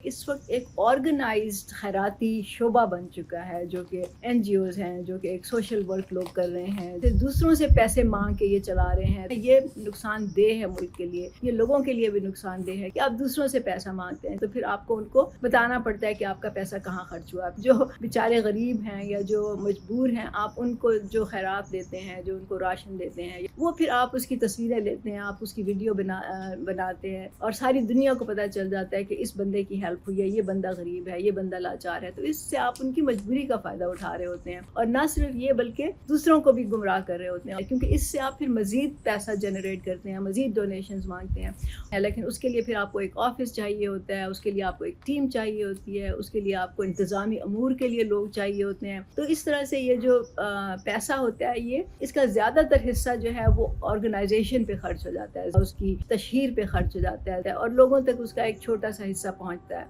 اس وقت ایک آرگنائزڈ خیراتی شعبہ بن چکا ہے، جو کہ این جی اوز ہیں، جو کہ ایک سوشل ورک لوگ کر رہے ہیں، پھر دوسروں سے پیسے مانگ کے یہ چلا رہے ہیں۔ یہ نقصان دہ ہے ملک کے لیے، یہ لوگوں کے لیے بھی نقصان دہ ہے کہ آپ دوسروں سے پیسہ مانگتے ہیں تو پھر آپ کو ان کو بتانا پڑتا ہے کہ آپ کا پیسہ کہاں خرچ ہوا۔ جو بیچارے غریب ہیں یا جو مجبور ہیں، آپ ان کو جو خیرات دیتے ہیں، جو ان کو راشن دیتے ہیں، وہ پھر آپ اس کی تصویریں لیتے ہیں، آپ اس کی ویڈیو بناتے ہیں اور ساری دنیا کو پتہ چل جاتا ہے کہ اس بندے کی ہیلپ ہوئی ہے، یہ بندہ غریب ہے، یہ بندہ لاچار ہے۔ تو اس سے آپ ان کی مجبوری کا فائدہ اٹھا رہے ہوتے ہیں، اور نہ صرف یہ بلکہ دوسروں کو بھی گمراہ کر رہے ہوتے ہیں، کیونکہ اس سے آپ پھر مزید پیسہ جنریٹ کرتے ہیں، مزید ڈونیشنز مانگتے ہیں۔ لیکن اس کے لیے پھر آپ کو ایک آفس چاہیے ہوتا ہے، اس کے لیے آپ کو ایک ٹیم چاہیے ہوتی ہے، اس کے لیے آپ کو انتظامی امور کے لیے لوگ چاہیے ہوتے ہیں۔ تو اس طرح سے یہ جو پیسہ ہوتا ہے، یہ اس کا زیادہ تر حصہ جو ہے وہ آرگنائزیشن پہ خرچ ہو جاتا ہے، اس کی تشہیر پہ خرچ ہو جاتا ہے، اور لوگوں تک اس کا ایک چھوٹا سا حصہ پہنچتا ہے۔